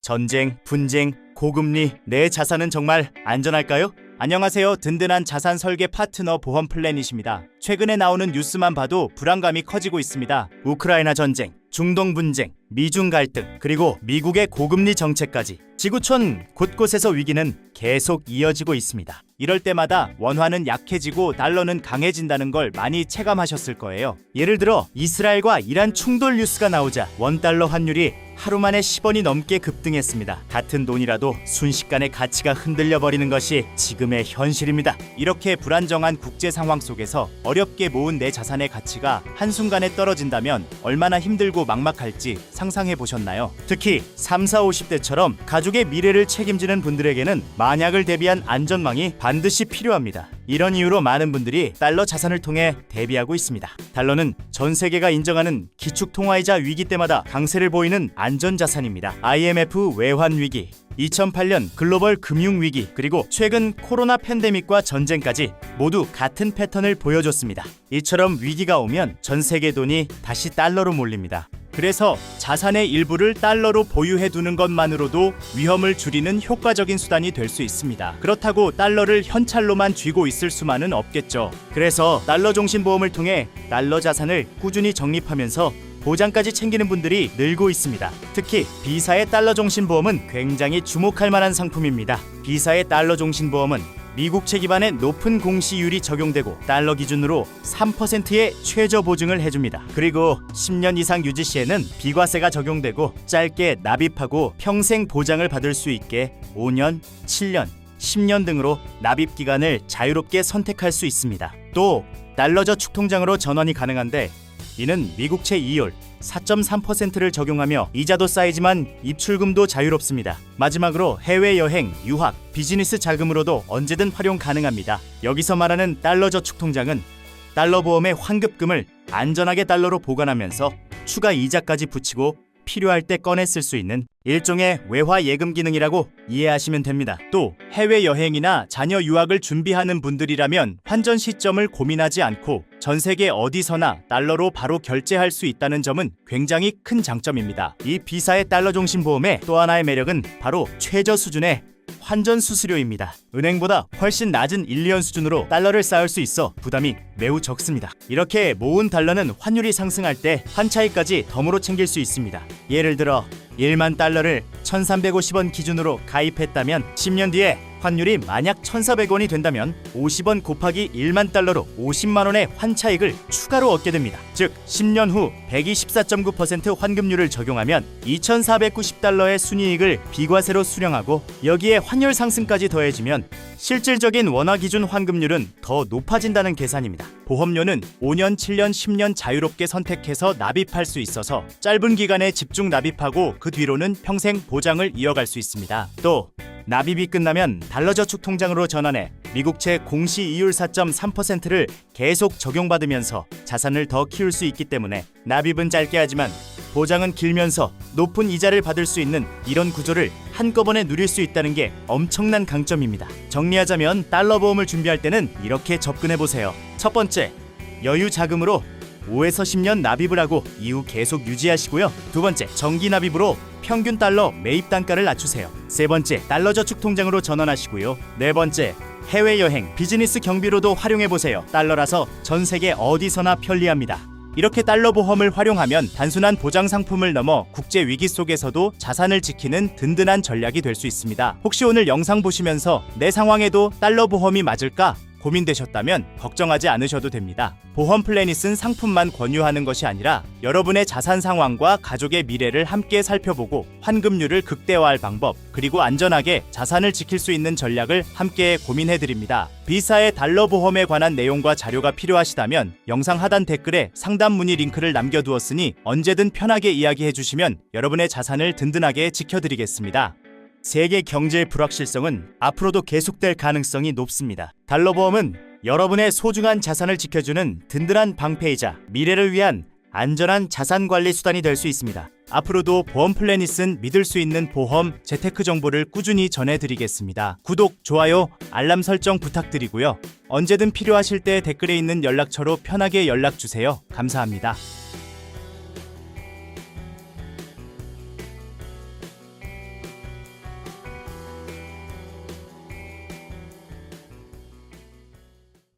전쟁, 분쟁, 고금리, 내 자산은 정말 안전할까요? 안녕하세요. 든든한 자산 설계 파트너 보험 플래닛입니다. 최근에 나오는 뉴스만 봐도 불안감이 커지고 있습니다. 우크라이나 전쟁, 중동 분쟁, 미중 갈등, 그리고 미국의 고금리 정책까지 지구촌 곳곳에서 위기는 계속 이어지고 있습니다. 이럴 때마다 원화는 약해지고 달러는 강해진다는 걸 많이 체감하셨을 거예요. 예를 들어 이스라엘과 이란 충돌 뉴스가 나오자 원달러 환율이 하루 만에 10원이 넘게 급등했습니다. 같은 돈이라도 순식간에 가치가 흔들려 버리는 것이 지금의 현실입니다. 이렇게 불안정한 국제 상황 속에서 어렵게 모은 내 자산의 가치가 한순간에 떨어진다면 얼마나 힘들고 막막할지 상상해 보셨나요? 특히 3, 4, 50대처럼 가족의 미래를 책임지는 분들에게는 만약을 대비한 안전망이 반드시 필요합니다. 이런 이유로 많은 분들이 달러 자산을 통해 대비하고 있습니다. 달러는 전 세계가 인정하는 기축통화이자 위기 때마다 강세를 보이는 안전자산입니다. IMF 외환 위기, 2008년 글로벌 금융위기, 그리고 최근 코로나 팬데믹과 전쟁까지 모두 같은 패턴을 보여줬습니다. 이처럼 위기가 오면 전 세계 돈이 다시 달러로 몰립니다. 그래서 자산의 일부를 달러로 보유해두는 것만으로도 위험을 줄이는 효과적인 수단이 될 수 있습니다. 그렇다고 달러를 현찰로만 쥐고 있을 수만은 없겠죠. 그래서 달러 종신보험을 통해 달러 자산을 꾸준히 적립하면서 보장까지 챙기는 분들이 늘고 있습니다. 특히 비사의 달러 종신보험은 굉장히 주목할 만한 상품입니다. 비사의 달러 종신보험은 미국채 기반의 높은 공시율이 적용되고 달러 기준으로 3%의 최저 보증을 해줍니다. 그리고 10년 이상 유지 시에는 비과세가 적용되고 짧게 납입하고 평생 보장을 받을 수 있게 5년, 7년, 10년 등으로 납입 기간을 자유롭게 선택할 수 있습니다. 또 달러 저축 통장으로 전환이 가능한데 이는 미국채 2월 4.3%를 적용하며 이자도 쌓이지만 입출금도 자유롭습니다. 마지막으로 해외여행, 유학, 비즈니스 자금으로도 언제든 활용 가능합니다. 여기서 말하는 달러 저축 통장은 달러 보험의 환급금을 안전하게 달러로 보관하면서 추가 이자까지 붙이고 필요할 때 꺼내 쓸 수 있는 일종의 외화 예금 기능이라고 이해하시면 됩니다. 또 해외여행이나 자녀 유학을 준비하는 분들이라면 환전 시점을 고민하지 않고 전 세계 어디서나 달러로 바로 결제할 수 있다는 점은 굉장히 큰 장점입니다. 이 비사의 달러 종신보험의 또 하나의 매력은 바로 최저 수준의 환전 수수료입니다. 은행보다 훨씬 낮은 1, 2년 수준으로 달러를 쌓을 수 있어 부담이 매우 적습니다. 이렇게 모은 달러는 환율이 상승할 때 환차익까지 덤으로 챙길 수 있습니다. 예를 들어 1만 달러를 1,350원 기준으로 가입했다면 10년 뒤에 환율이 만약 1,400원이 된다면 50원 곱하기 1만 달러로 50만 원의 환차익을 추가로 얻게 됩니다. 즉 10년 후 124.9% 환급률을 적용하면 2,490달러의 순이익을 비과세로 수령하고 여기에 환율 상승까지 더해지면 실질적인 원화 기준 환급률은 더 높아진다는 계산입니다. 보험료는 5년, 7년, 10년 자유롭게 선택해서 납입할 수 있어서 짧은 기간에 집중 납입하고 그 뒤로는 평생 보장을 이어갈 수 있습니다. 또 납입이 끝나면 달러 저축 통장으로 전환해 미국채 공시 이율 4.3%를 계속 적용받으면서 자산을 더 키울 수 있기 때문에 납입은 짧게 하지만 보장은 길면서 높은 이자를 받을 수 있는 이런 구조를 한꺼번에 누릴 수 있다는 게 엄청난 강점입니다. 정리하자면 달러 보험을 준비할 때는 이렇게 접근해보세요. 첫 번째, 여유 자금으로 5에서 10년 납입을 하고 이후 계속 유지하시고요. 두 번째, 정기 납입으로 평균 달러 매입 단가를 낮추세요. 세 번째, 달러 저축 통장으로 전환하시고요. 네 번째, 해외여행, 비즈니스 경비로도 활용해보세요. 달러라서 전 세계 어디서나 편리합니다. 이렇게 달러 보험을 활용하면 단순한 보장 상품을 넘어 국제 위기 속에서도 자산을 지키는 든든한 전략이 될 수 있습니다. 혹시 오늘 영상 보시면서 내 상황에도 달러 보험이 맞을까 고민되셨다면 걱정하지 않으셔도 됩니다. 보험 플래닛은 상품만 권유하는 것이 아니라 여러분의 자산 상황과 가족의 미래를 함께 살펴보고 환급률을 극대화할 방법, 그리고 안전하게 자산을 지킬 수 있는 전략을 함께 고민해드립니다. 비사의 달러 보험에 관한 내용과 자료가 필요하시다면 영상 하단 댓글에 상담 문의 링크를 남겨두었으니 언제든 편하게 이야기해주시면 여러분의 자산을 든든하게 지켜드리겠습니다. 세계 경제의 불확실성은 앞으로도 계속될 가능성이 높습니다. 달러 보험은 여러분의 소중한 자산을 지켜주는 든든한 방패이자 미래를 위한 안전한 자산 관리 수단이 될 수 있습니다. 앞으로도 보험 플래닛은 믿을 수 있는 보험, 재테크 정보를 꾸준히 전해드리겠습니다. 구독, 좋아요, 알람 설정 부탁드리고요. 언제든 필요하실 때 댓글에 있는 연락처로 편하게 연락주세요. 감사합니다.